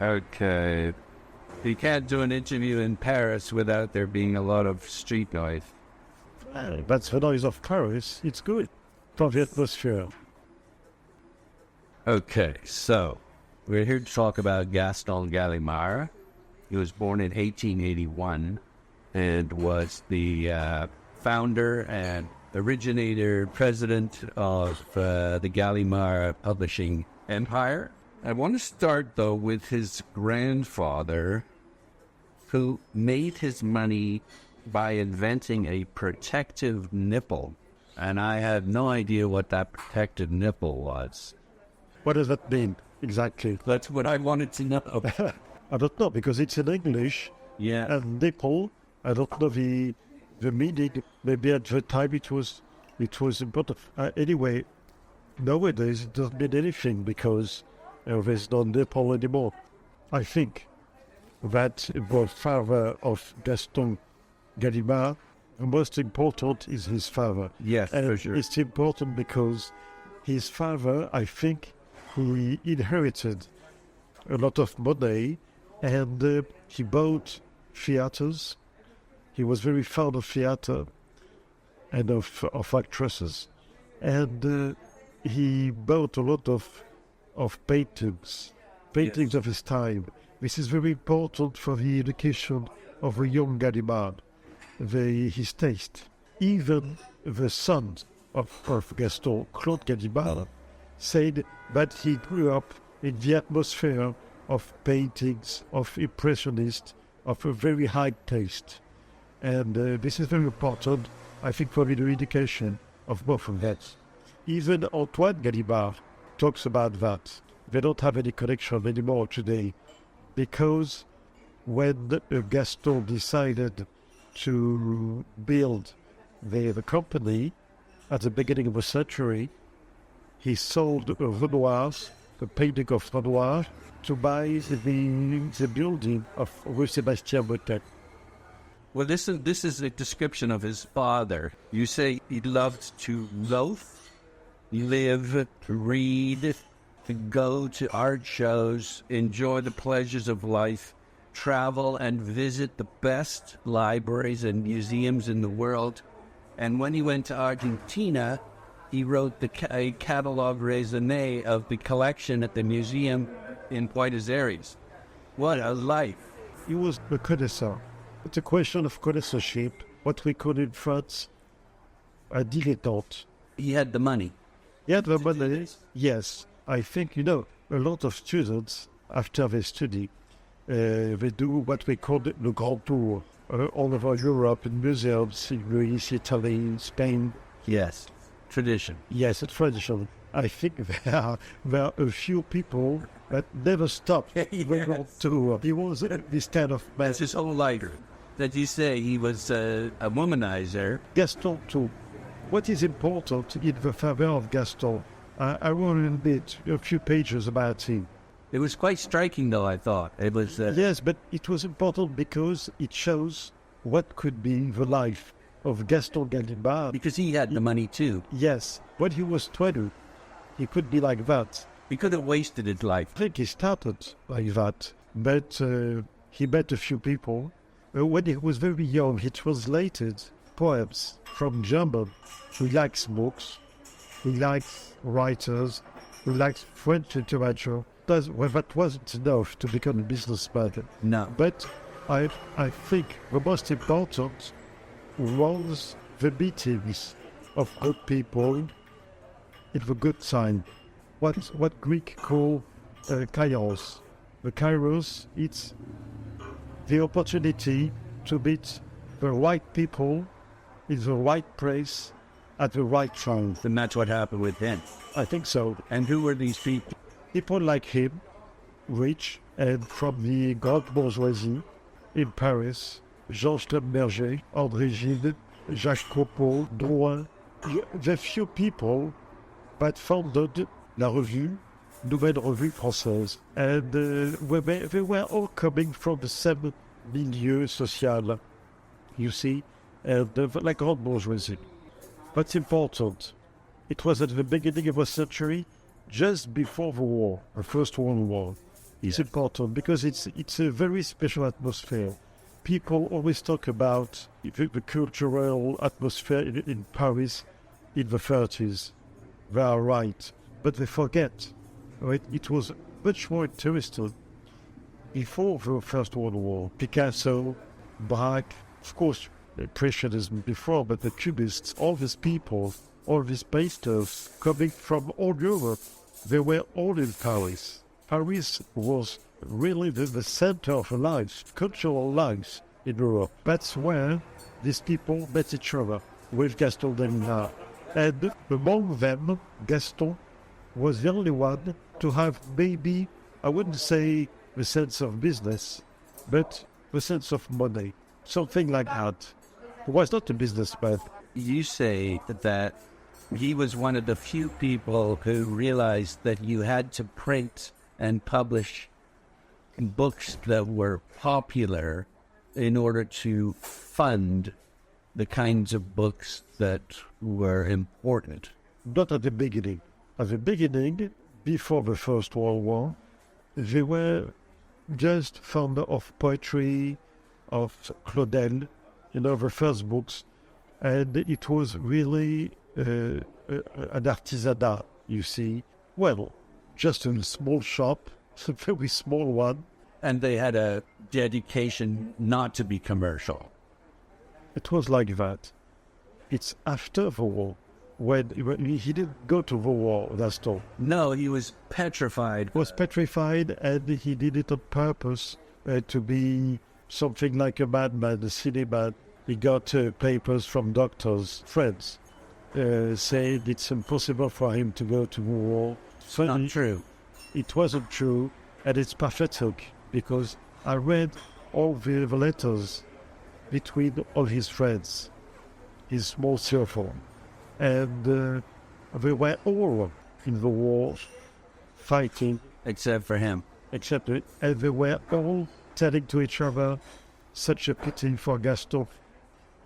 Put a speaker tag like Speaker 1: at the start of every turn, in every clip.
Speaker 1: Okay. You can't do an interview in Paris without there being a lot of street noise.
Speaker 2: That's the noise of Paris. It's good for the atmosphere.
Speaker 1: Okay, so we're here to talk about Gaston Gallimard. He was born in 1881 and was the founder and originator, president of the Gallimard publishing empire. I want to start, though, with his grandfather, who made his money by inventing a protective nipple. And I had no idea what that protective nipple was.
Speaker 2: What does that mean exactly?
Speaker 1: That's what I wanted to know.
Speaker 2: I don't know, because it's in English.
Speaker 1: Yeah.
Speaker 2: And nipple, I don't know the meaning. Maybe at the time it was important. Anyway, nowadays it doesn't mean anything because there's no nipple anymore. I think that the father of Gaston Gallimard, the most important is his father.
Speaker 1: Yes,
Speaker 2: and
Speaker 1: for sure.
Speaker 2: It's important because his father, I think, he inherited a lot of money and he bought theaters. He was very fond of theater and of actresses. And he bought a lot of paintings
Speaker 1: Yes.
Speaker 2: of his time. This is very important for the education of a young Gallimard, his taste. Even the son of Gaston, Claude Gallimard, said that he grew up in the atmosphere of paintings, of impressionists, of a very high taste. And this is very important, I think, for the education of both of them. Even Antoine Gallimard talks about that. They don't have any connection anymore today because when Gaston decided to build the company at the beginning of the century, he sold Renoir's, the painting of Renoir, to buy the building of Rue Sébastien Bottet.
Speaker 1: Well, this is a description of his father. You say he loved to loaf, live, read, to go to art shows, enjoy the pleasures of life, travel and visit the best libraries and museums in the world. And when he went to Argentina, he wrote a catalogue raisonné of the collection at the museum in Buenos Aires. What a life.
Speaker 2: He was a connoisseur. It's a question of connoisseurship, what we call in France a dilettante.
Speaker 1: He had the money.
Speaker 2: He had the money, yes. I think, a lot of students, after they study, they do what we call the Grand Tour, all over Europe, in museums, in Greece, Italy, Spain.
Speaker 1: Yes, tradition.
Speaker 2: Yes, a tradition. I think there are a few people that never stopped the Grand Tour. He was this kind of man.
Speaker 1: That's his whole life. That you say he was a womanizer.
Speaker 2: Gaston too. What is important in the father of Gaston? I wrote a few pages about him.
Speaker 1: It was quite striking, though, I thought. It was...
Speaker 2: Yes, but it was important because it shows what could be the life of Gaston Gallimard.
Speaker 1: Because he had the money, too.
Speaker 2: Yes. When he was 20, he could be like that.
Speaker 1: He could have wasted his life.
Speaker 2: I think he started like that, but he met a few people. When he was very young, he translated poems from German. He likes books, he likes writers, he likes French literature. That wasn't enough to become a businessman.
Speaker 1: No.
Speaker 2: But I think the most important was the meetings of good people in the good time. What Greek call kairos. The kairos, it's the opportunity to meet the right people in the right place at the right time.
Speaker 1: And that's what happened with him.
Speaker 2: I think so.
Speaker 1: And who were these people?
Speaker 2: People like him, rich and from the grande bourgeoisie in Paris, Georges Maigret, André Gide, Jacques Copeau, Drouin. The few people that founded la revue, Nouvelle Revue Française. And they were all coming from the same milieu social, you see, and like grande bourgeoisie. What's important, it was at the beginning of the century, just before the war, the First World War. It's important because it's a very special atmosphere. People always talk about the cultural atmosphere in Paris in the 30s. They are right, but they forget. Right? It was much more interesting before the First World War. Picasso, Braque, of course, Impressionism before, but the Cubists, all these people, all these painters coming from all Europe, they were all in Paris. Paris was really the center of life, cultural life in Europe. That's where these people met each other with Gaston Gallimard. And among them, Gaston was the only one to have maybe, I wouldn't say the sense of business, but the sense of money, something like that. He was not a businessman.
Speaker 1: You say that he was one of the few people who realized that you had to print and publish books that were popular in order to fund the kinds of books that were important.
Speaker 2: Not at the beginning. At the beginning, before the First World War, they were just fond of poetry, of Claudel, the first books, and it was really an artisanat, you see. Well, just a small shop, a very small one.
Speaker 1: And they had a dedication not to be commercial.
Speaker 2: It was like that. It's after the war, when he didn't go to the war, Gaston.
Speaker 1: No, he was petrified.
Speaker 2: He was petrified, and he did it on purpose to be something like a madman, a silly man. He got papers from doctors, friends, saying it's impossible for him to go to the war.
Speaker 1: It's not true.
Speaker 2: It wasn't true, and it's pathetic, because I read all the letters between all his friends, his small circle, and they were all in the war, fighting.
Speaker 1: Except for him.
Speaker 2: And they were all telling to each other, such a pity for Gaston.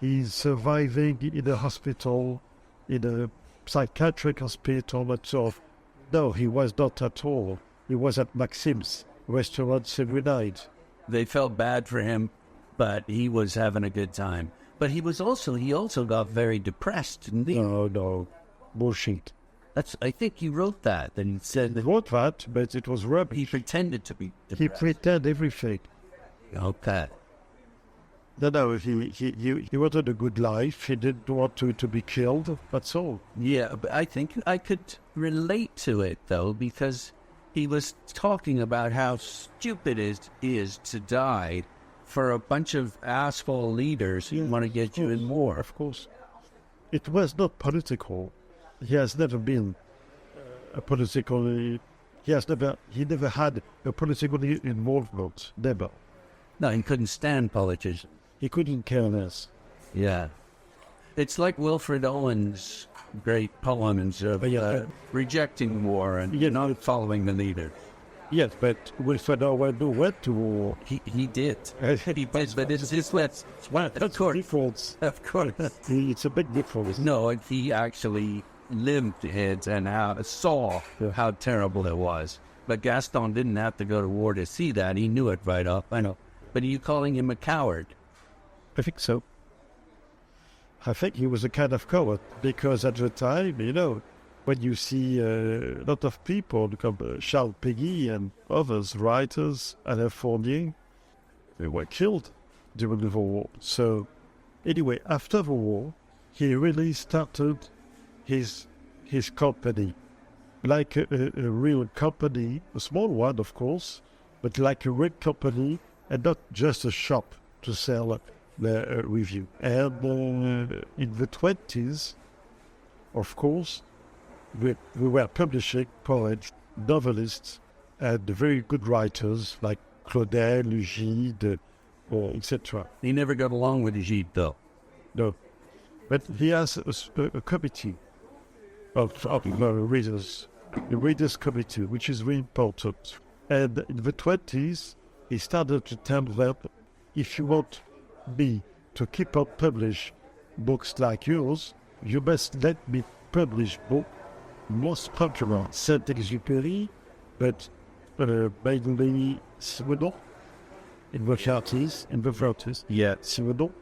Speaker 2: He's surviving in a hospital, in a psychiatric hospital, and so on. No, he was not at all. He was at Maxim's restaurant every night.
Speaker 1: They felt bad for him, but he was having a good time. But he also got very depressed, didn't he?
Speaker 2: No, bullshit.
Speaker 1: I think he wrote that, and he said
Speaker 2: He wrote that, but it was rubbish.
Speaker 1: He pretended to be depressed.
Speaker 2: He pretended everything.
Speaker 1: Okay.
Speaker 2: No, he wanted a good life. He didn't want to be killed. That's all.
Speaker 1: Yeah, but I think I could relate to it, though, because he was talking about how stupid it is to die for a bunch of asshole leaders who want to get you in war.
Speaker 2: Of course. It was not political. He has never been a political... He never had a political involvement. Never.
Speaker 1: No, he couldn't stand politicians.
Speaker 2: He couldn't care less.
Speaker 1: Yeah. It's like Wilfred Owen's great poems of rejecting war and not following the leader.
Speaker 2: Yes, but Wilfred Owen went to war.
Speaker 1: He did. He did, but it's just that's
Speaker 2: difference.
Speaker 1: Of course.
Speaker 2: It's a big difference.
Speaker 1: No, he actually lived it and saw how terrible it was. But Gaston didn't have to go to war to see that. He knew it right off. I know. But are you calling him a coward?
Speaker 2: I think so. I think he was a kind of coward because at the time, when you see a lot of people come, Charles Péguy and others, writers, Alain Fournier, they were killed during the war. So anyway, after the war, he really started his company, like a real company, a small one, of course, but like a real company and not just a shop to sell the review. And in the 20s, of course, we were publishing poets, novelists, and very good writers like Claudel, Gide, etc.
Speaker 1: He never got along with Gide, though.
Speaker 2: No. But he has a committee of readers, the readers committee, which is very important. And in the 20s, he started to tell them, if you want me to keep on publish books like yours, you must let me publish books most popular, Saint-Exupéry, but mainly Simenon in the 30s and the 40s.
Speaker 1: Yeah.
Speaker 2: Simenon,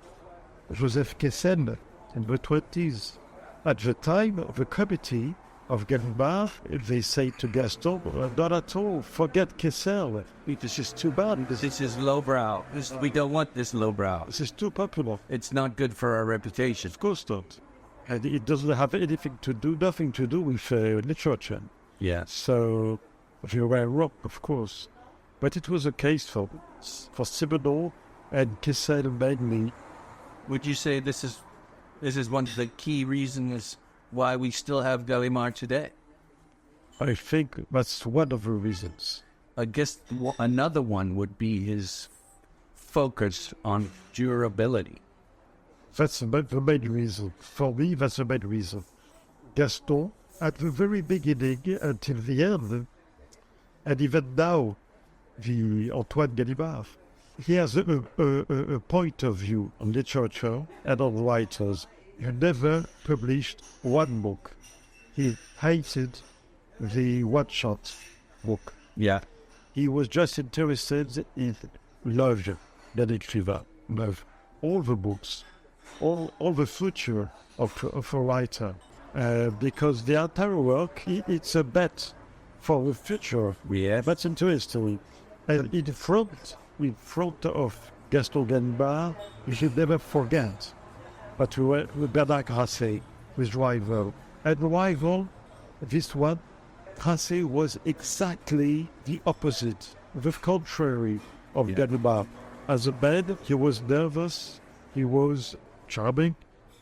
Speaker 2: Joseph Kessel in the 20s. At the time, the committee of Gallimard, they say to Gaston, not at all, forget Kessel. This is too bad.
Speaker 1: This is lowbrow. We don't want this lowbrow.
Speaker 2: This is too popular.
Speaker 1: It's not good for our reputation.
Speaker 2: Of course not. And it doesn't have nothing to do with literature.
Speaker 1: Yeah.
Speaker 2: So they were wrong, of course. But it was a case for Simenon and Kessel mainly.
Speaker 1: Would you say this is one of the key reasons why we still have Gallimard today?
Speaker 2: I think that's one of the reasons.
Speaker 1: I guess another one would be his focus on durability.
Speaker 2: That's the main reason. For me, that's the main reason. Gaston, at the very beginning until the end, and even now, the Antoine Gallimard, he has a point of view on literature and on writers. He never published one book. He hated the one-shot book.
Speaker 1: Yeah.
Speaker 2: He was just interested in love, love. All the books, all the future of a writer. Because the entire work, it's a bet for the future.
Speaker 1: Yeah.
Speaker 2: That's interesting. And in front of Gaston Gallimard, you should never forget. But we were with Bernard Grasset, with Rival. And Rival, this one, Grasset was exactly the opposite, the contrary of Gallimard. As a man, he was nervous, he was charming,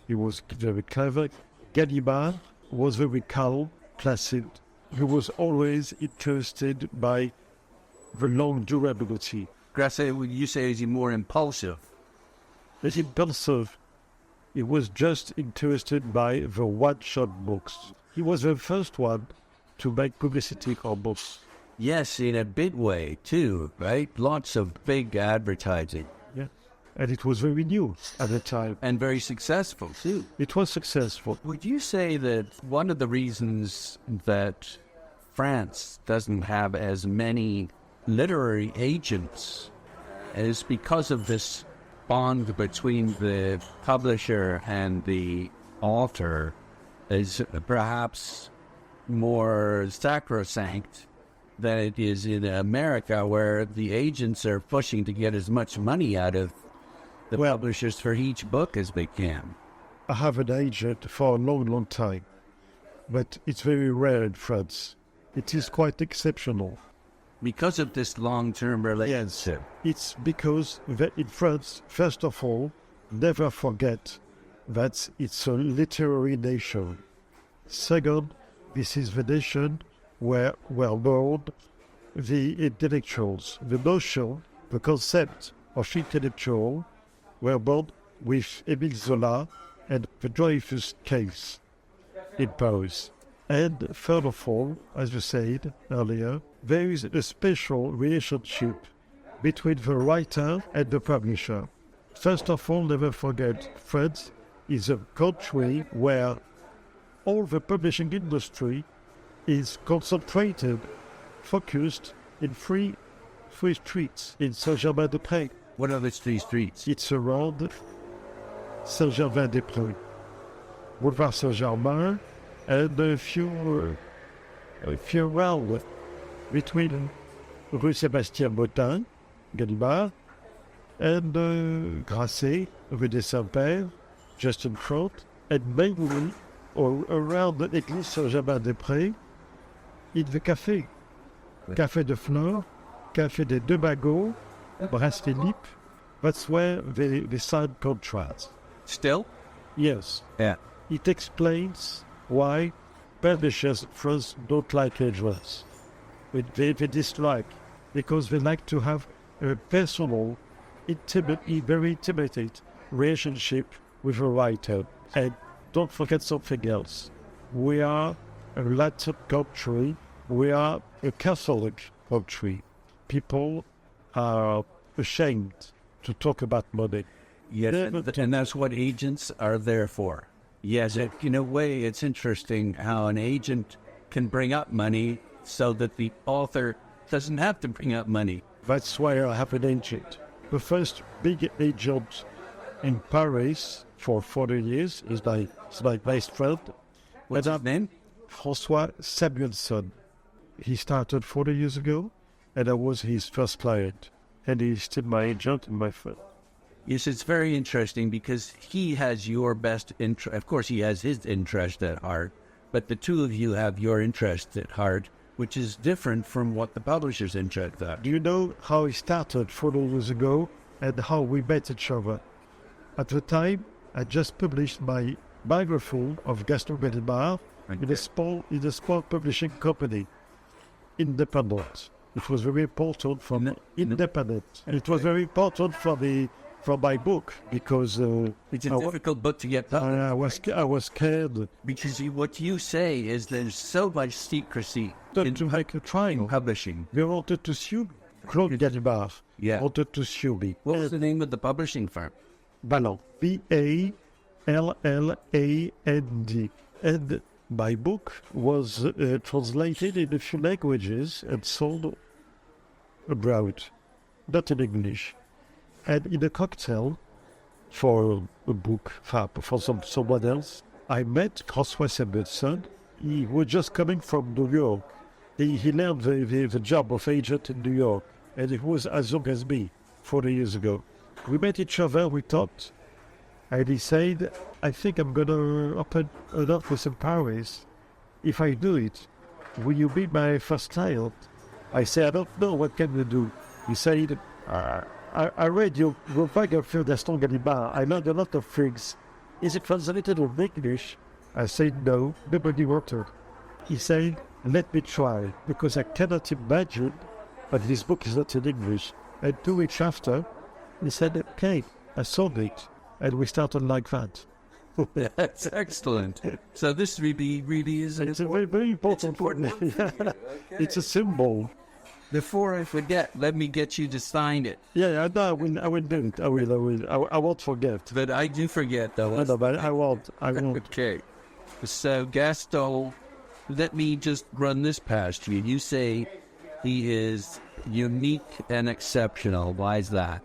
Speaker 2: he was very clever. Gallimard was very calm, placid. He was always interested by the long durability.
Speaker 1: Grasset, would you say, is he more impulsive?
Speaker 2: But impulsive, he was just interested by the one-shot books. He was the first one to make publicity for books.
Speaker 1: Yes, in a big way, too, right? Lots of big advertising.
Speaker 2: Yeah. And it was very new at the time.
Speaker 1: And very successful, too.
Speaker 2: It was successful.
Speaker 1: Would you say that one of the reasons that France doesn't have as many literary agents is because of this bond between the publisher and the author is perhaps more sacrosanct than it is in America, where the agents are pushing to get as much money out of the publishers for each book as they can?
Speaker 2: I have an agent for a long, long time, but it's very rare in France. It is quite exceptional.
Speaker 1: Because of this long-term relationship.
Speaker 2: Yes, it's because in France, first of all, never forget that it's a literary nation. Second, this is the nation where were born the intellectuals. The notion, the concept of intellectual were born with Émile Zola and the Dreyfus case in Paris. And third of all, as you said earlier, there is a special relationship between the writer and the publisher. First of all, never forget, France is a country where all the publishing industry is concentrated, focused in three streets in Saint-Germain-des-Prés.
Speaker 1: What are these three streets?
Speaker 2: It's around Saint-Germain-des-Prés, Boulevard Saint-Germain, and a few round between Rue Sébastien-Bottin, Gallimard, and Grasset, Rue des Saints-Pères, just in front, and mainly around l'église Saint-Germain-des-Prés, in the café. Café de Flore, Café des Deux Magots, Brasse Philippe. That's where they sign contracts.
Speaker 1: Still?
Speaker 2: Yes.
Speaker 1: Yeah.
Speaker 2: It explains why publishers France don't like agents. They dislike, because they like to have a personal, very intimate relationship with a writer. And don't forget something else. We are a Latin country. We are a Catholic country. People are ashamed to talk about money.
Speaker 1: Yes, and that's what agents are there for. Yes, in a way, it's interesting how an agent can bring up money so that the author doesn't have to bring up money.
Speaker 2: That's why I have an agent. The first big agent in Paris for 40 years is my best friend.
Speaker 1: What's his name?
Speaker 2: François Samuelson. He started 40 years ago, and I was his first client. And he's still my agent and my friend.
Speaker 1: Yes, it's very interesting because he has your best interest. Of course, he has his interest at heart, but the two of you have your interest at heart, which is different from what the publisher's interest are.
Speaker 2: Do you know how he started 40 years ago and how we met each other? At the time, I just published my biography of Gaston Gallimard in a small publishing company, independent. It was very important for independent. And it was very important for my book because
Speaker 1: it's a difficult book to get done.
Speaker 2: I was scared
Speaker 1: Because what you say is there's so much secrecy
Speaker 2: to make a trial.
Speaker 1: Publishing.
Speaker 2: They wanted to sue me. Claude Gallimard wanted to sue me.
Speaker 1: What was the name of the publishing firm?
Speaker 2: Ballon. Balland. And my book was translated in a few languages and sold abroad, not in English. And in a cocktail for a book, for someone else, I met François Samuelson. He was just coming from New York. He learned the job of agent in New York, and he was as young as me 40 years ago. We met each other, we talked, and he said, I think I'm going to open an office in Paris. If I do it, will you be my first client? I said, I don't know, what can we do? He said, I read your biography of Gaston Gallimard. I learned a lot of things. Is it translated in English? I said, no, nobody wrote it. He said, let me try, because I cannot imagine that this book is not in English. And 2 weeks after, he said, okay, I sold it. And we started like that.
Speaker 1: That's excellent. So this really is...
Speaker 2: It's a very, very important
Speaker 1: important.
Speaker 2: Okay. It's a symbol.
Speaker 1: Before I forget, let me get you to sign it.
Speaker 2: Yeah, I will do it. I won't forget.
Speaker 1: But I do forget, though.
Speaker 2: No, but I won't.
Speaker 1: Okay. So, Gaston, let me just run this past you. You say he is unique and exceptional. Why is that?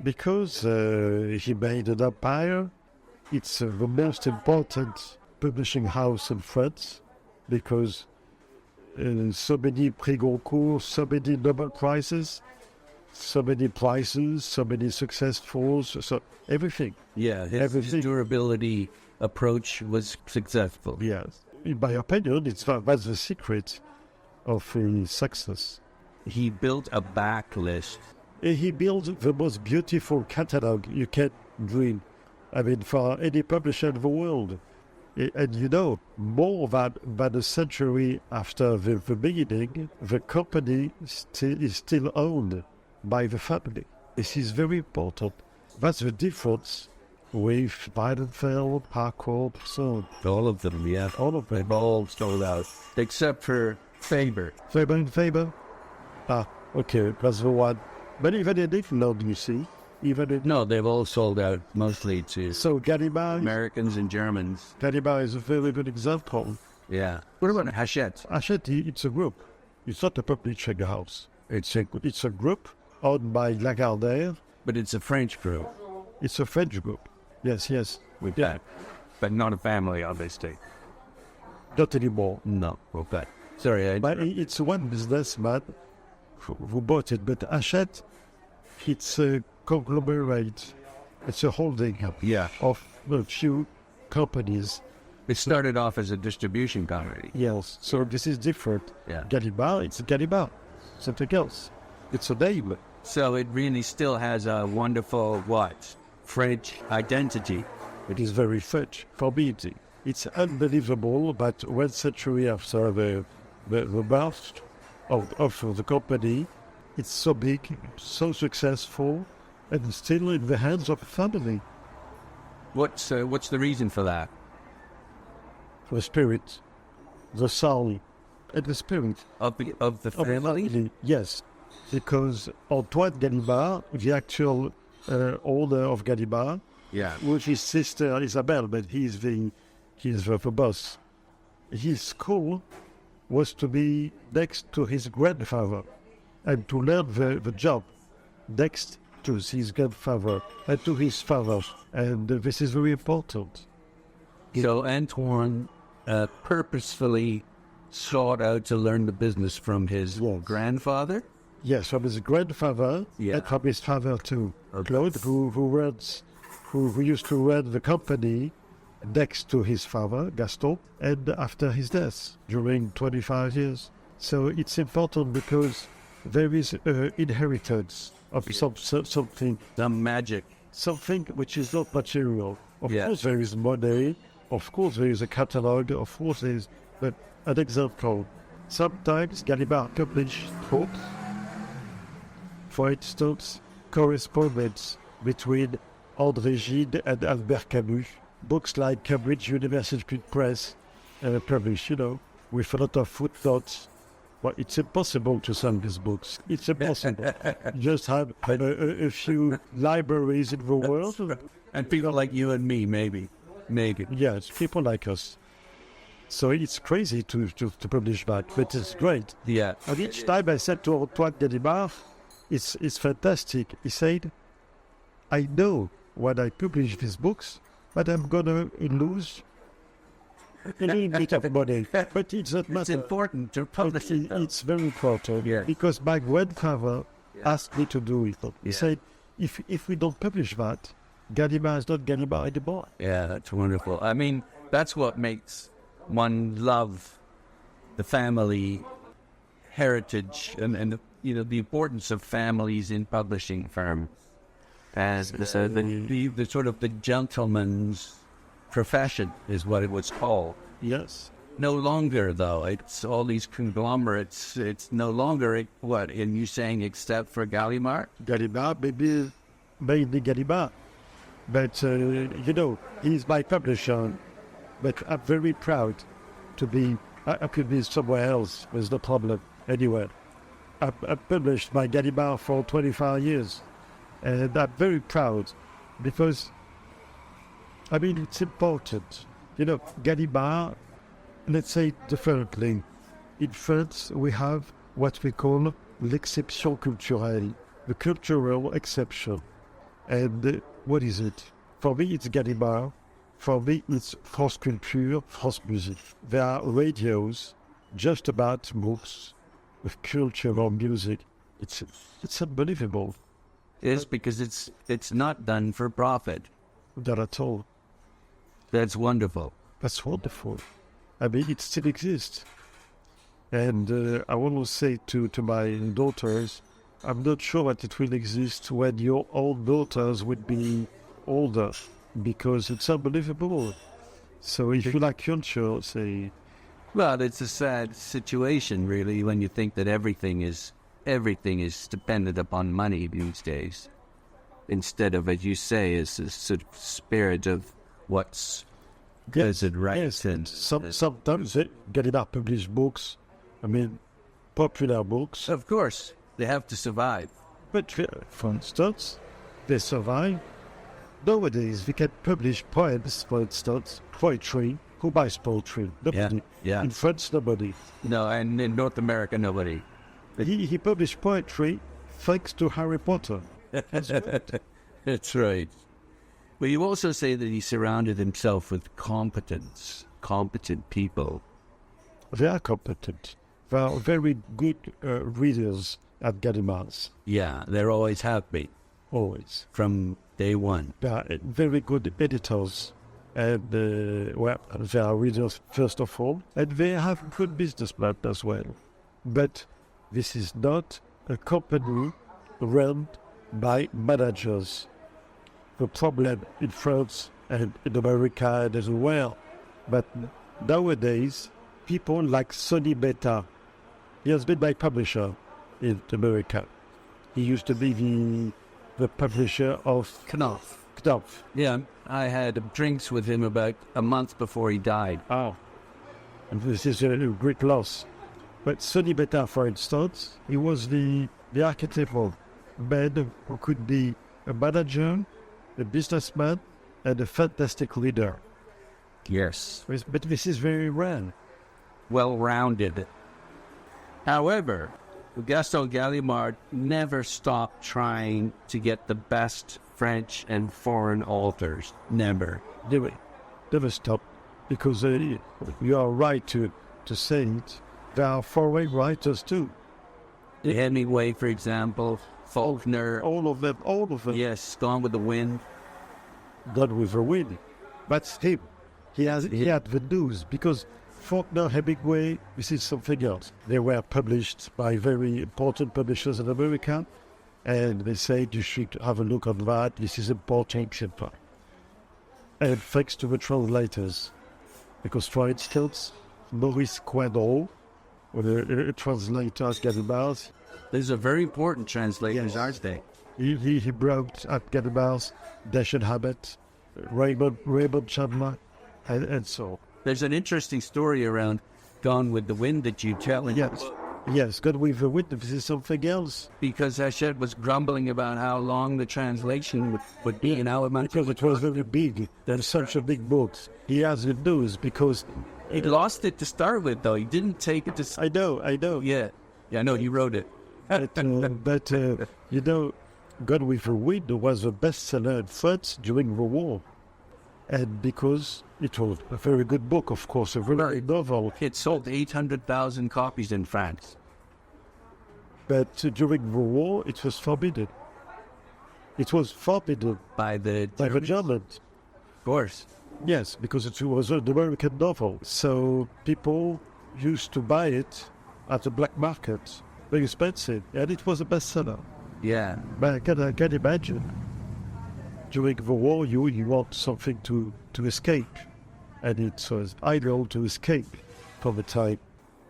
Speaker 2: Because he made an empire. It's the most important publishing house in France because so many Prix Goncourt, so many Nobel Prizes, so many successfuls, so everything.
Speaker 1: Yeah, his durability approach was successful.
Speaker 2: Yes. In my opinion, that's the secret of his success.
Speaker 1: He built a backlist.
Speaker 2: He built the most beautiful catalog you can dream. I mean, for any publisher in the world. And you know, more than a century after the beginning, the company is still owned by the family. This is very important. That's the difference with Weidenfeld, Harcourt, so
Speaker 1: All of them, yeah.
Speaker 2: all of them.
Speaker 1: They've all sold out, except for Faber.
Speaker 2: Faber and Faber? Ah, okay, that's the one. But even in England, you see,
Speaker 1: No, they've all sold out, mostly to
Speaker 2: So Gallimard,
Speaker 1: Americans and Germans.
Speaker 2: Gallimard is a very good example.
Speaker 1: Yeah. What about Hachette?
Speaker 2: Hachette, it's a group. It's not a publishing house. It's a group owned by Lagardère.
Speaker 1: But it's a French group.
Speaker 2: It's a French group. Yes.
Speaker 1: With that. But not a family, obviously.
Speaker 2: Not anymore.
Speaker 1: No. Okay. Sorry,
Speaker 2: But it's one businessman who bought it. But Hachette, it's a conglomerate. It's a holding of a few companies.
Speaker 1: It started off as a distribution company.
Speaker 2: Yes, so this is different.
Speaker 1: Yeah.
Speaker 2: Gallimard, it's Gallimard. Something else. It's a name.
Speaker 1: So it really still has a wonderful, French identity.
Speaker 2: It is very French. For me, it's unbelievable, but 1 century after the birth of the company, it's so big, so successful, and still in the hands of a family.
Speaker 1: What's the reason for that?
Speaker 2: The spirit, the soul, and the spirit.
Speaker 1: Of the family?
Speaker 2: Yes, because Antoine Gallimard, the actual owner of Gallimard, with his sister Isabelle, but he's the boss. His school was to be next to his grandfather. and to learn the job next to his grandfather and to his father. And this is very important.
Speaker 1: So Antoine purposefully sought out to learn the business from his grandfather?
Speaker 2: Yes, from his grandfather and from his father too.
Speaker 1: Okay.
Speaker 2: Claude, who used to run the company next to his father, Gaston, and after his death during 25 years. So it's important because there is inheritance of something.
Speaker 1: Some magic.
Speaker 2: Something which is not material. Of course there is money, of course there is a catalogue, of course there is... But an example, sometimes Gallimard published books, for instance, correspondence between André Gide and Albert Camus, books like Cambridge University Press published, with a lot of footnotes. Well, it's impossible to sell these books. It's impossible. Just have a few libraries in the world.
Speaker 1: And people like you and me, maybe.
Speaker 2: Yes, people like us. So it's crazy to publish that, but it's great.
Speaker 1: Yeah.
Speaker 2: And each time I said to Antoine Gallimard, it's fantastic. He said, I know when I publish these books, but I'm going to lose a little bit of money. But it's not matter.
Speaker 1: It's important to publish it.
Speaker 2: It's very important because my grandfather asked me to do it. He said, if we don't publish that, Gallimard is not Gallimard anymore.
Speaker 1: Yeah, that's wonderful. I mean, that's what makes one love the family heritage and the importance of families in publishing firms. As the sort of the gentleman's profession is what it was called.
Speaker 2: Yes.
Speaker 1: No longer, though. It's all these conglomerates. It's no longer, and you saying except for Gallimard?
Speaker 2: Gallimard, maybe mainly Gallimard. But, he's my publisher. But I'm very proud to be, I could be somewhere else. There's no problem anywhere. I've published my Gallimard for 25 years. And I'm very proud because, it's important. Gallimard, let's say differently. In France, we have what we call l'exception culturelle, the cultural exception. And what is it? For me, it's Gallimard. For me, it's France Culture, France Musique. There are radios just about books with culture or music. It's unbelievable.
Speaker 1: It is because it's not done for profit.
Speaker 2: Not at all.
Speaker 1: That's wonderful.
Speaker 2: That's wonderful. It still exists. And I want to say to my daughters, I'm not sure that it will exist when your own daughters would be older, because it's unbelievable. So if you like culture, say...
Speaker 1: Well, it's a sad situation, really, when you think that everything is dependent upon money these days, instead of, as you say, is a sort of spirit of what's good and right.
Speaker 2: Yes, and sometimes Gallimard publish books, popular books.
Speaker 1: Of course, they have to survive.
Speaker 2: But, for instance, they survive. Nowadays, we can publish poems, for instance, poetry. Who buys poetry? Nobody.
Speaker 1: Yeah.
Speaker 2: In France, nobody.
Speaker 1: No, and in North America, nobody.
Speaker 2: He published poetry thanks to Harry Potter.
Speaker 1: That's right. Well, you also say that he surrounded himself with competent people.
Speaker 2: They are competent. They are very good readers at Gallimard's.
Speaker 1: Yeah, there always have been.
Speaker 2: Always.
Speaker 1: From day one.
Speaker 2: They are very good editors. And, they are readers first of all. And they have good business plan as well. But this is not a company run by managers. The problem in France and in America as well. But nowadays, people like Sonny Beta, he has been my publisher in America. He used to be the publisher of
Speaker 1: Knopf.
Speaker 2: Yeah,
Speaker 1: I had drinks with him about a month before he died.
Speaker 2: Oh. And this is a great loss. But Sonny Beta, for instance, he was the archetypal man who could be a manager, a businessman, and a fantastic leader.
Speaker 1: Yes.
Speaker 2: But this is very rare.
Speaker 1: Well-rounded. However, Gaston Gallimard never stopped trying to get the best French and foreign authors. Never.
Speaker 2: Never stop, because you are right to say it. There are foreign writers too.
Speaker 1: Hemingway, for example, Faulkner.
Speaker 2: All of them.
Speaker 1: Yes, Gone with the Wind.
Speaker 2: Gone with the Wind. But him. He had the news, because Faulkner, Hemingway, this is something else. They were published by very important publishers in America, and they said you should have a look on that. This is important, etc. And thanks to the translators, because for instance, Maurice Coindreau, a translator at Gallimard's.
Speaker 1: These are very important translators, aren't they?
Speaker 2: He brought at Gallimard's Dashiell Hammett, Raymond Chandler, and so.
Speaker 1: There's an interesting story around Gone with the Wind that you tell in
Speaker 2: Yes, Gone with the Wind, this is something else.
Speaker 1: Because Hachette was grumbling about how long the translation would be, and how much
Speaker 2: because it was very big. There's such a big book. He has the news because
Speaker 1: he lost it to start with, though. He didn't take it to.
Speaker 2: I know.
Speaker 1: Yeah, I know. He wrote it.
Speaker 2: But Gone with the Wind was a bestseller in France during the war. And because it was a very good book, of course, a very novel.
Speaker 1: It sold 800,000 copies in France.
Speaker 2: But during the war, it was forbidden. It was forbidden
Speaker 1: by the
Speaker 2: Germans.
Speaker 1: Of course.
Speaker 2: Yes, because it was an American novel. So people used to buy it at the black market, very expensive, and it was a bestseller.
Speaker 1: Yeah.
Speaker 2: But I can imagine. During the war, you want something to escape, and it was ideal to escape from the time.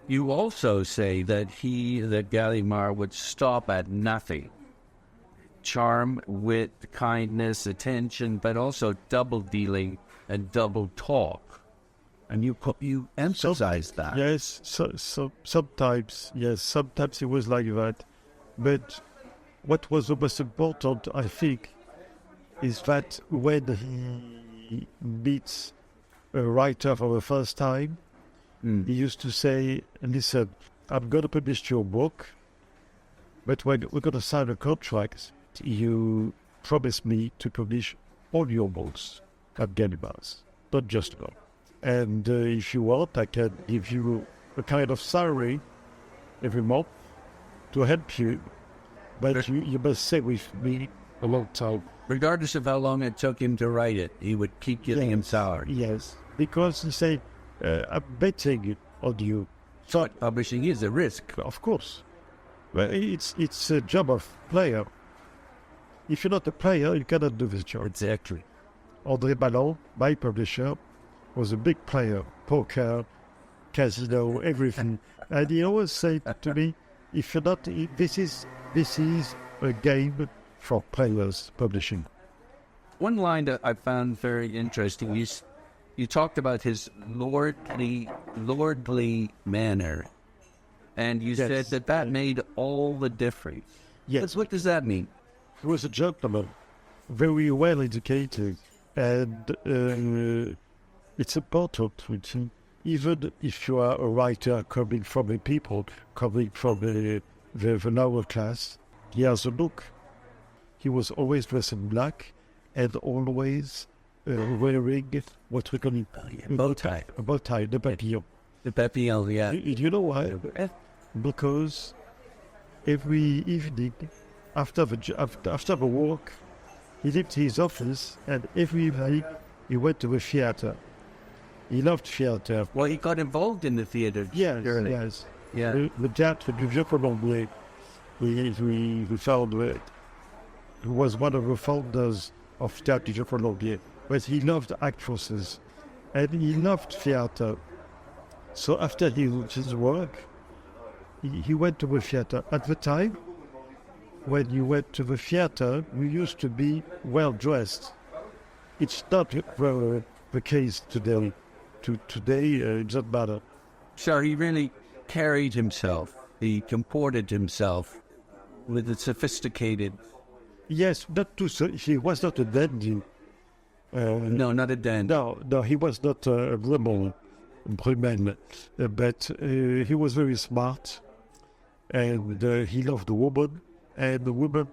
Speaker 1: You also say that Gallimard would stop at nothing. Charm, wit, kindness, attention, but also double dealing and double talk. And you emphasize that.
Speaker 2: Yes, so sometimes it was like that. But what was the most important, I think, is that when he meets a writer for the first time, he used to say, listen, I'm going to publish your book, but we're going to sign a contract. You promise me to publish all your books at Gallimard's, not just one. And if you want, I can give you a kind of salary every month to help you, but you must stay with me a long time.
Speaker 1: Regardless of how long it took him to write it, he would keep getting him salary.
Speaker 2: Yes, because he said, I'm betting on you.
Speaker 1: So publishing is a risk.
Speaker 2: Of course. Well, it's a job of player. If you're not a player, you cannot do this job.
Speaker 1: Exactly.
Speaker 2: André Malon, my publisher, was a big player. Poker, casino, everything. And he always said to me, if you're not, this is a game for players, publishing.
Speaker 1: One line that I found very interesting, you talked about his lordly manner, and you said that made all the difference.
Speaker 2: Yes.
Speaker 1: What does that mean?
Speaker 2: He was a gentleman, very well educated, and it's important, even if you are a writer coming from the lower class, he has a look. He was always dressed in black and always wearing what we call
Speaker 1: a bow tie.
Speaker 2: A bow tie, the papillon.
Speaker 1: The papillon, yeah.
Speaker 2: You know why? Because every evening after the work, he left his office, and every evening he went to the theater. He loved theater.
Speaker 1: Well, he got involved in the theater.
Speaker 2: Yes.
Speaker 1: Yeah.
Speaker 2: The Théâtre du Vieux Colombier. We found it. He was one of the founders of Théâtre du Vieux Colombier. But he loved actresses, and he loved theater. So after his work, he went to the theater. At the time, when you went to the theater, you used to be well dressed. It's not the case today. Today, it doesn't matter.
Speaker 1: So he really carried himself. He comported himself with a sophisticated.
Speaker 2: Yes, not too. He was not a dandy.
Speaker 1: No, not a dandy.
Speaker 2: No, he was not a Brumel, but he was very smart. and he loved the woman, and the woman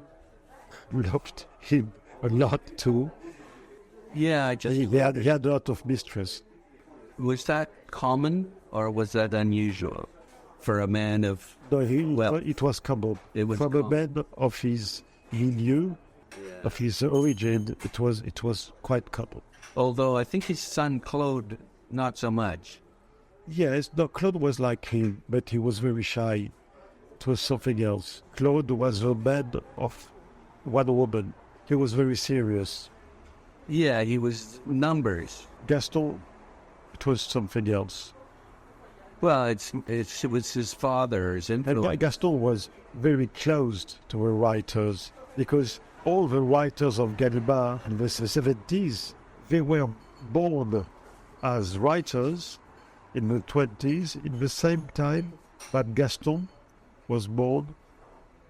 Speaker 2: loved him a lot too.
Speaker 1: Yeah,
Speaker 2: He had a lot of mistress.
Speaker 1: was that common or was that unusual for a man of?
Speaker 2: No,
Speaker 1: Well,
Speaker 2: it was common.
Speaker 1: it was
Speaker 2: From a
Speaker 1: common.
Speaker 2: man of his milieu, of his origin, it was quite common.
Speaker 1: Although I think his son Claude, not so much.
Speaker 2: Yes, no, Claude was like him, but he was very shy. It was something else. Claude was a man of one woman. He was very serious.
Speaker 1: Yeah, he was numbers.
Speaker 2: Gaston, it was something else.
Speaker 1: Well, it was his father's
Speaker 2: And
Speaker 1: influence.
Speaker 2: Gaston was very close to the writers, because all the writers of Gallimard in the 70s, they were born as writers in the 20s, in the same time that Gaston was born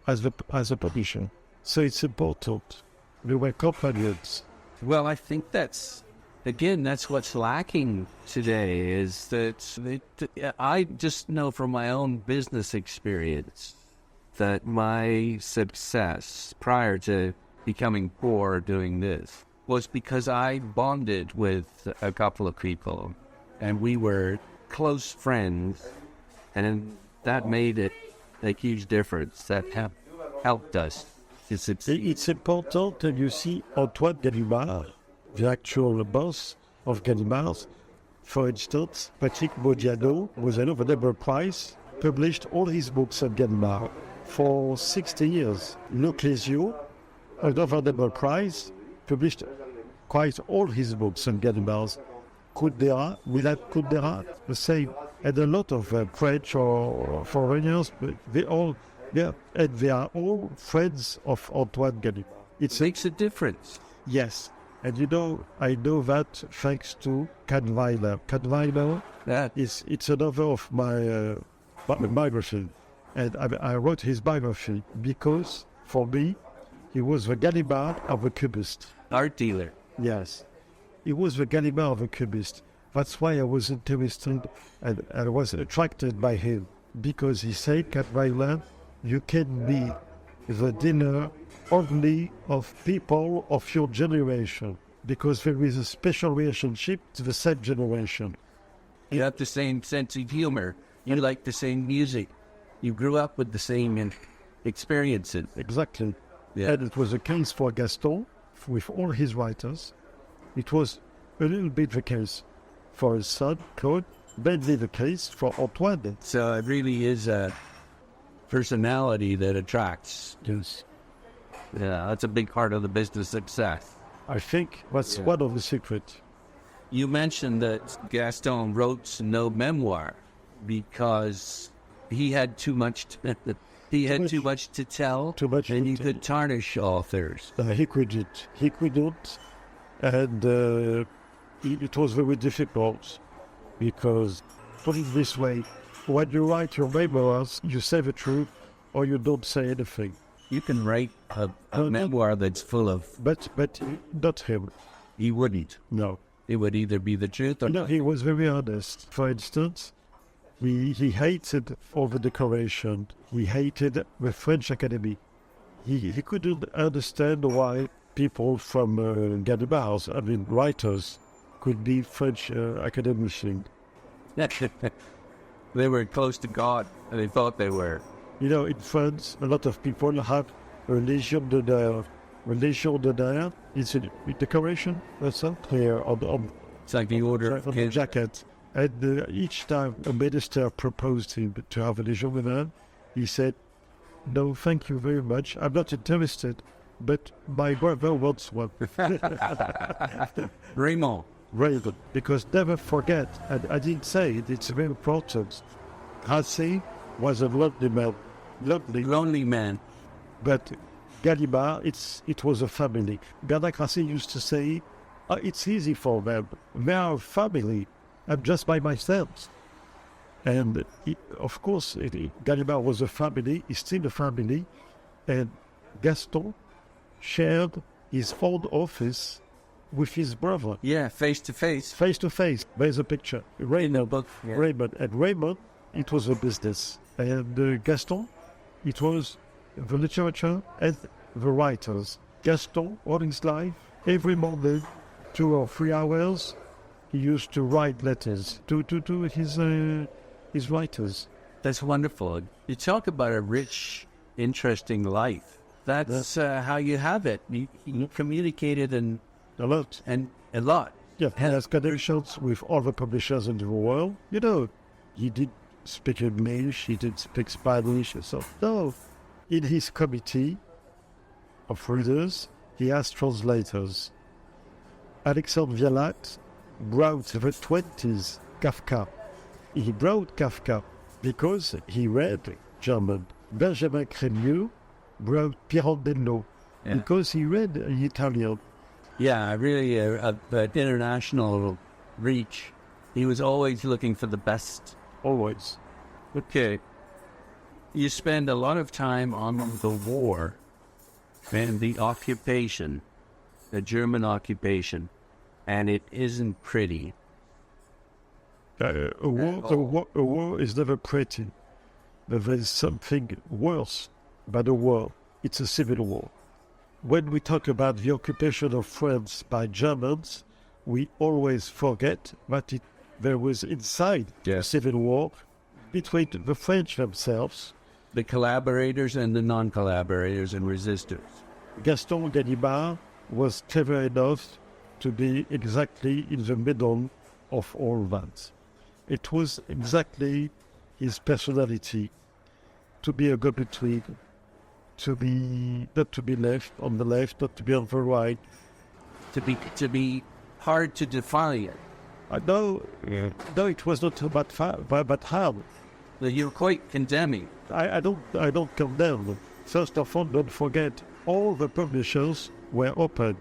Speaker 2: as a publisher. So it's important. They were companions.
Speaker 1: Well, I think that's what's lacking today is that I just know from my own business experience that my success prior to becoming poor doing this was because I bonded with a couple of people and we were close friends, and that made it a huge difference. That helped us to succeed.
Speaker 2: It's important, and you see Antoine Gallimard, the actual boss of Gallimard, for instance, Patrick Modiano, the Nobel Prize, published all his books at Gallimard for 60 years. Leclésio, another Nobel Prize, published quite all his books on Gallimard. Kundera, Willem Kundera, the same. And a lot of French or foreigners, but they are all friends of Antoine Gallimard.
Speaker 1: It makes a difference.
Speaker 2: Yes. And I know that thanks to Kahnweiler. Kahnweiler it's another of my biography. And I wrote his biography because, for me, he was the Gallimard of a cubist.
Speaker 1: Art dealer.
Speaker 2: Yes. He was the Gallimard of a cubist. That's why I was interested and I was attracted by him. Because he said, Kahnweiler, you can be the dealer only of people of your generation, because there is a special relationship to the same generation.
Speaker 1: You have the same sense of humor. You like the same music. You grew up with the same experiences.
Speaker 2: Exactly.
Speaker 1: Yeah.
Speaker 2: And it was the case for Gaston, with all his writers. It was a little bit the case for his son, Claude, mainly the case for Antoine.
Speaker 1: So it really is a personality that attracts.
Speaker 2: Yes.
Speaker 1: Yeah, that's a big part of the business success.
Speaker 2: I think that's one of the secrets.
Speaker 1: You mentioned that Gaston wrote no memoir because he had too much to, too much to tell, and you could tarnish authors.
Speaker 2: He couldn't, and it was very difficult because, put it this way, when you write your memoirs, you say the truth or you don't say anything.
Speaker 1: You can write a memoir that's full of...
Speaker 2: But not him.
Speaker 1: He wouldn't.
Speaker 2: No.
Speaker 1: It would either be the truth or...
Speaker 2: No, he was very honest. For instance, he hated all the decoration. He hated the French Academy. He couldn't understand why people from Gallimard, writers, could be French academicians.
Speaker 1: They were close to God, and they thought they were.
Speaker 2: In France, a lot of people have a Légion d'honneur. A Légion d'honneur is a decoration, that's it, here on
Speaker 1: It's like the order of
Speaker 2: the jacket. And each time a minister proposed him to have a Légion d'honneur, he said, "No, thank you very much. I'm not interested, but my brother wants one."
Speaker 1: Raymond.
Speaker 2: Very good. Because never forget, and I didn't say it, it's very important. Grasset was a lovely man.
Speaker 1: Lonely man.
Speaker 2: But Gallimard, it was a family. Bernard Grasset used to say, it's easy for them. They are a family. I'm just by myself. And of course, Gallimard was a family. He's still a family. And Gaston shared his own office with his brother.
Speaker 1: Yeah, face to face.
Speaker 2: Face to face. There's a picture. Raymond.
Speaker 1: book, yeah.
Speaker 2: Raymond. And Raymond, it was a business. And Gaston, It was the literature and the writers. Gaston, all his life, every morning, 2 or 3 hours, he used to write letters to his writers.
Speaker 1: That's wonderful. You talk about a rich, interesting life. That's how you have it. You communicated
Speaker 2: A lot.
Speaker 1: and a lot.
Speaker 2: Yeah, he has connections with all the publishers in the world. You know, he did speak English, he did speak Spanish, and so. No, in his committee of readers, he has translators. Alexandre Vialat brought the 20s Kafka. He brought Kafka because he read German. Benjamin Crémieux brought Pirandello because he read Italian.
Speaker 1: Yeah, really an international reach. He was always looking for the best.
Speaker 2: Always.
Speaker 1: Okay. You spend a lot of time on the war and the occupation, the German occupation, and it isn't pretty.
Speaker 2: A war is never pretty. But there is something worse than a war. It's a civil war. When we talk about the occupation of France by Germans, we always forget that there was inside a civil war between the French themselves,
Speaker 1: The collaborators and the non-collaborators and resistors.
Speaker 2: Gaston Gallimard was clever enough to be exactly in the middle of all that. It was exactly his personality to be a go-between, not to be left on the left, not to be on the right.
Speaker 1: To be hard to define.
Speaker 2: No, it was not about hard.
Speaker 1: You're quite condemning.
Speaker 2: I don't condemn. First of all, don't forget, all the publishers were open.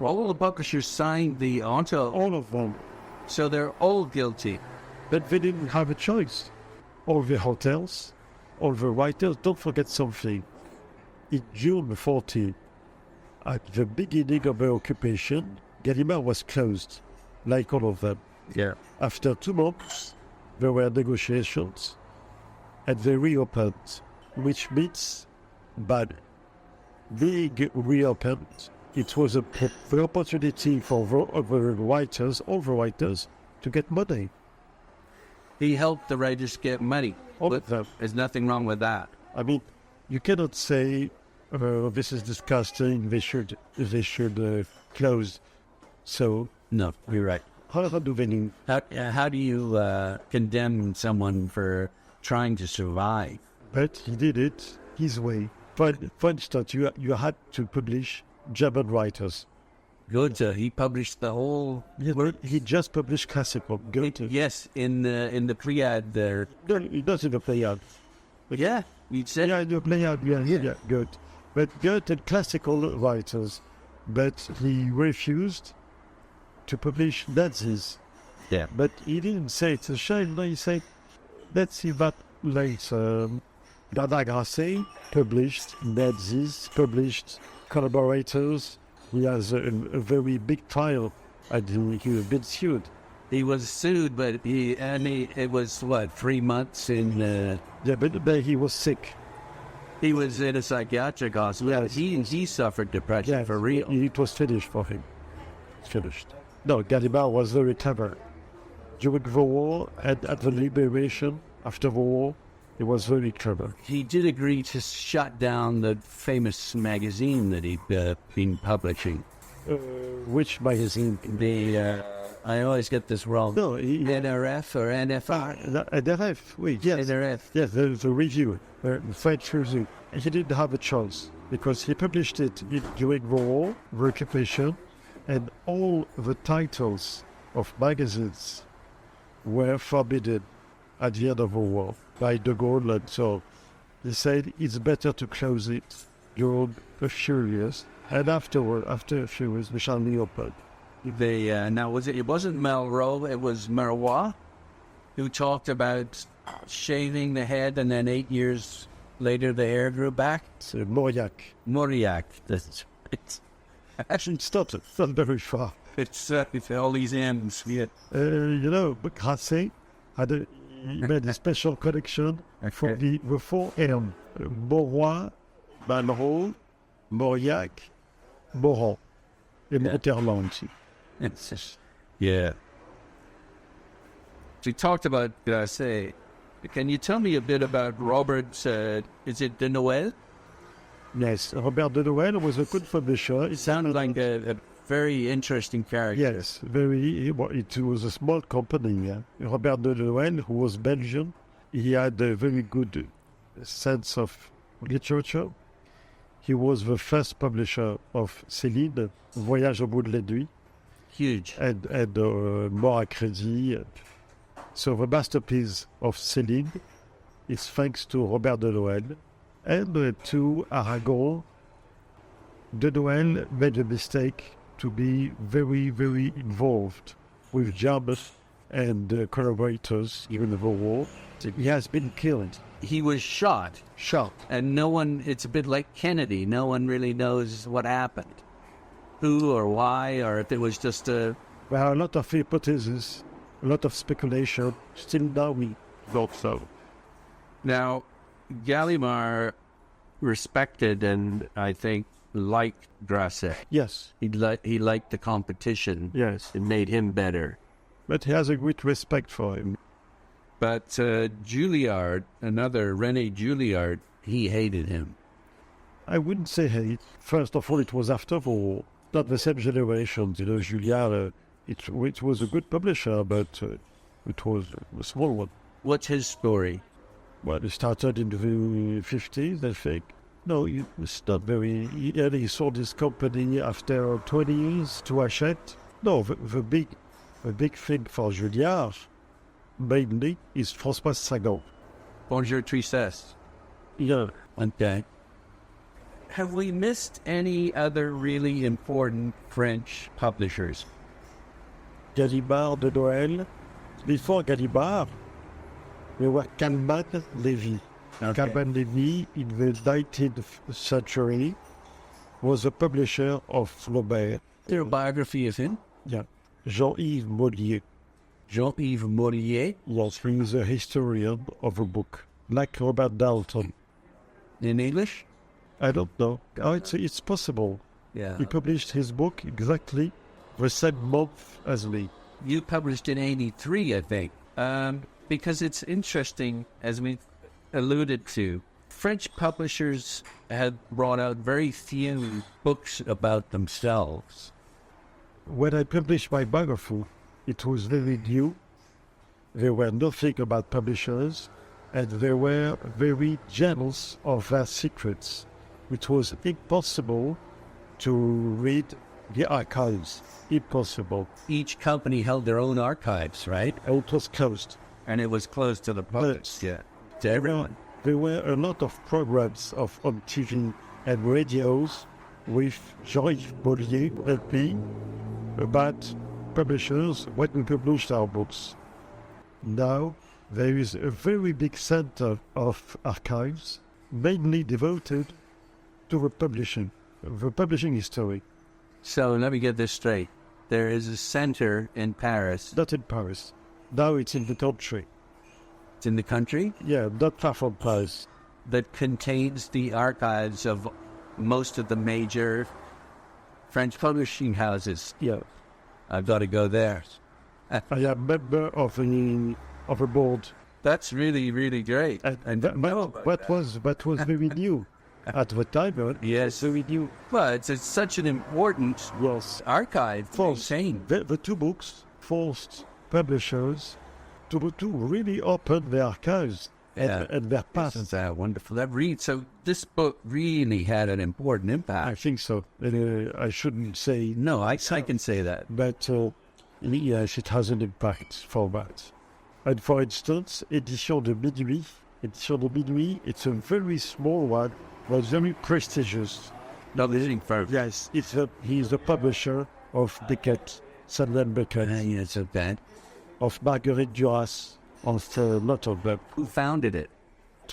Speaker 1: All the publishers signed the auto,
Speaker 2: All of them.
Speaker 1: so they're all guilty.
Speaker 2: But they didn't have a choice. All the hotels, all the writers, don't forget something. In June 14, at the beginning of the occupation, Gallimard was closed, like all of them.
Speaker 1: Yeah.
Speaker 2: After 2 months, there were negotiations, and they reopened, which means that being reopened, it was the opportunity for all the writers, to get money.
Speaker 1: He helped the writers get money.
Speaker 2: All of them.
Speaker 1: There's nothing wrong with that.
Speaker 2: I mean, you cannot say this is disgusting. They should close. So
Speaker 1: No, you're right.
Speaker 2: how do they need?
Speaker 1: How do you condemn someone for trying to survive?
Speaker 2: But he did it his way. For instance, you had to publish German writers.
Speaker 1: Goethe, he published the whole work.
Speaker 2: He just published classical Goethe.
Speaker 1: Yes, in the Pleiad there.
Speaker 2: No, he doesn't the Pleiad.
Speaker 1: Yeah, you said.
Speaker 2: Yeah, the Pleiad. Yeah, Goethe. But Goethe had classical writers, but he refused to publish Nazis.
Speaker 1: Yeah.
Speaker 2: But he didn't say it's a shame. No, he said, let's see that later. Bernard Grasset published Nazis, published collaborators. He has a very big trial, and he was been sued.
Speaker 1: He was sued, but it was 3 months in.
Speaker 2: Yeah, but he was sick.
Speaker 1: He was in a psychiatric hospital.
Speaker 2: Yes.
Speaker 1: He suffered depression for real.
Speaker 2: It was finished for him. Finished. No, Gallimard was very clever. During the war and at the liberation after the war, he was very clever.
Speaker 1: He did agree to shut down the famous magazine that he'd been publishing.
Speaker 2: Which magazine?
Speaker 1: I always get this wrong.
Speaker 2: No,
Speaker 1: NRF or NFR?
Speaker 2: NRF, wait, yes.
Speaker 1: NRF.
Speaker 2: Yes, the review, the French review. He didn't have a choice because he published it during the war, the occupation, and all the titles of magazines were forbidden at the end of the war by de Gaulle, and so he said it's better to close it during a few years, and after a few years we shall reopen.
Speaker 1: Now it wasn't Malraux, it was Marois who talked about shaving the head, and then 8 years later the hair grew back.
Speaker 2: It's Mauriac.
Speaker 1: It's
Speaker 2: Actually, it's not very far.
Speaker 1: it's all these ends. Yeah.
Speaker 2: Grasset he made a special collection for the four N: Mauroy, Malraux, Mauriac, Morand, in Interland.
Speaker 1: Yeah. We talked about Grasset. Can you tell me a bit about Robert's, is it de Nouvel?
Speaker 2: Yes, Robert de Nouvel was a good publisher.
Speaker 1: It sounded like a very interesting character.
Speaker 2: Yes, it was a small company. Yeah. Robert de Nouvel, who was Belgian, he had a very good sense of literature. He was the first publisher of Céline, Voyage au bout de la nuit.
Speaker 1: Huge.
Speaker 2: And Mort à crédit. So the masterpiece of Céline is thanks to Robert de Nouvel and to Aragon. De Nouvel made a mistake to be very, very involved with German and collaborators during the war. He has been killed.
Speaker 1: He was shot.
Speaker 2: Shot.
Speaker 1: And no one, it's a bit like Kennedy, no one really knows what happened. Who or why, or if it was just a...
Speaker 2: There are a lot of hypotheses, a lot of speculation. Still now we don't know.
Speaker 1: Now, Gallimard respected and I think liked Grasset.
Speaker 2: Yes.
Speaker 1: He liked the competition.
Speaker 2: Yes.
Speaker 1: It made him better.
Speaker 2: But he has a great respect for him.
Speaker 1: But Julliard, another René Julliard, he hated him.
Speaker 2: I wouldn't say hate. First of all, it was after the war. Not the same generation. You know, Julliard, it was a good publisher, but it was a small one.
Speaker 1: What's his story?
Speaker 2: Well, it started in the 50s, I think. No, it was not very... He sold his company after 20 years to Hachette. No, the big thing for Julliard, mainly, is François Sagan.
Speaker 1: Bonjour Tristesse.
Speaker 2: Yeah.
Speaker 1: Okay. Have we missed any other really important French publishers?
Speaker 2: Gallimard de Noël. Before Gallimard, there were Calman Levy.
Speaker 1: Okay.
Speaker 2: Calman Levy, in the 19th century, was a publisher of Flaubert.
Speaker 1: Is there a biography of him?
Speaker 2: Yeah. Jean-Yves Mollier.
Speaker 1: Jean-Yves Mollier?
Speaker 2: Yes, he is a historian of a book, like Robert Dalton.
Speaker 1: In English?
Speaker 2: I don't know. Oh, it's possible.
Speaker 1: Yeah.
Speaker 2: He published his book exactly the same month as me.
Speaker 1: You published in 83, I think. Because it's interesting, as we alluded to, French publishers had brought out very few books about themselves.
Speaker 2: When I published my biography, it was very new. There were nothing about publishers, and they were very jealous of their secrets. It was impossible to read the archives. Impossible.
Speaker 1: Each company held their own archives, right?
Speaker 2: It was closed.
Speaker 1: And it was closed to the public. Yeah. To everyone.
Speaker 2: There were a lot of programs on TV and radios with Georges Bollier and me about publishers when we published our books. Now there is a very big center of archives, mainly devoted to the publishing history.
Speaker 1: So let me get this straight. There is a center in Paris.
Speaker 2: Not in Paris. Now it's in the country.
Speaker 1: It's in the country?
Speaker 2: Yeah, not far from Paris.
Speaker 1: That contains the archives of most of the major French publishing houses.
Speaker 2: Yeah.
Speaker 1: I've got to go there.
Speaker 2: I am member of a board.
Speaker 1: That's really, really great.
Speaker 2: And that was very new at the time.
Speaker 1: Yes.
Speaker 2: Very new.
Speaker 1: Well, it's such an important archive.
Speaker 2: The two books forced publishers to really open their archives and their past.
Speaker 1: Isn't wonderful? So this book really had an important impact.
Speaker 2: I think so. I shouldn't say...
Speaker 1: No, I can say that.
Speaker 2: But yes, it has an impact for that. And for instance, Édition de Minuit, it's a very small one, but very prestigious.
Speaker 1: Publishing firm.
Speaker 2: Yes, he is the publisher of Beckett, Samuel Beckett.
Speaker 1: Yes, okay.
Speaker 2: Of Marguerite Duras, of a lot of them.
Speaker 1: Who founded it?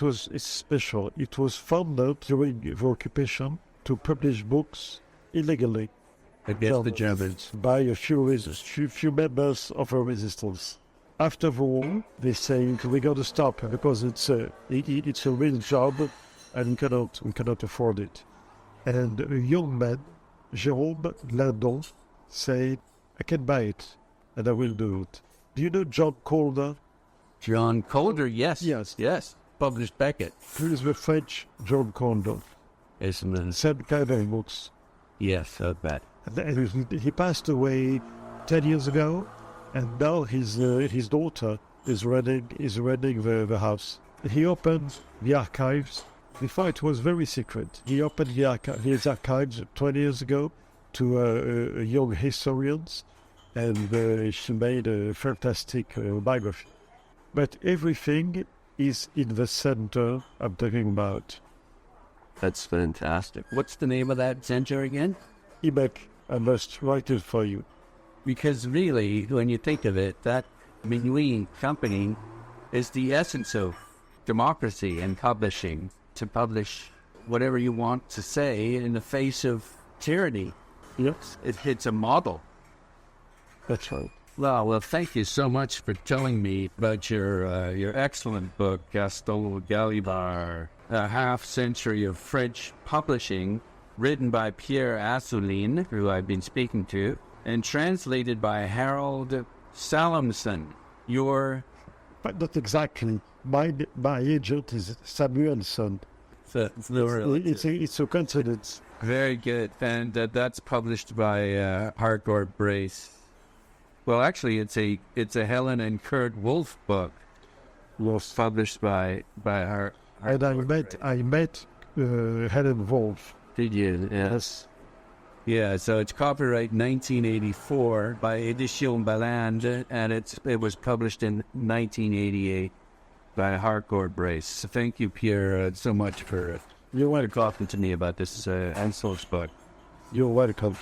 Speaker 2: It's special. It was founded during the occupation to publish books illegally.
Speaker 1: Against the Germans.
Speaker 2: By a few members of the resistance. After the war, they say we got to stop because it's a real job, and we cannot afford it. And a young man, Jérôme Lindon, said, I can buy it, and I will do it. Do you know John Calder?
Speaker 1: John Calder, yes.
Speaker 2: Yes.
Speaker 1: Published Beckett.
Speaker 2: Who is the French John Calder?
Speaker 1: Isn't
Speaker 2: Same kind of books.
Speaker 1: Yes, I bet.
Speaker 2: And he passed away 10 years ago, and now his daughter is running the house. He opened the archives. Before it was very secret. He opened his archives 20 years ago to young historians, and she made a fantastic biography. But everything is in the center I'm talking about.
Speaker 1: That's fantastic. What's the name of that center again?
Speaker 2: Imek, I must write it for you.
Speaker 1: Because really, when you think of it, that Minuit company is the essence of democracy and publishing, to publish whatever you want to say in the face of tyranny.
Speaker 2: Yes.
Speaker 1: It's a model.
Speaker 2: That's right.
Speaker 1: Well, thank you so much for telling me about your excellent book, Gaston Gallimard, A Half Century of French Publishing, written by Pierre Assouline, who I've been speaking to, and translated by Harold Salamson.
Speaker 2: But not exactly. My agent is Samuelson. It's a coincidence.
Speaker 1: Very good. And that's published by Harcourt Brace. Well, actually, it's a Helen and Kurt Wolff book.
Speaker 2: Yes.
Speaker 1: Published by Harcourt.
Speaker 2: And I met Helen Wolff.
Speaker 1: Did you? Yes. Yeah, so it's copyright 1984 by Éditions Balland, and it was published in 1988 by Harcourt Brace. So thank you, Pierre, so much for talking to me about this Ansel's book.
Speaker 2: You're welcome.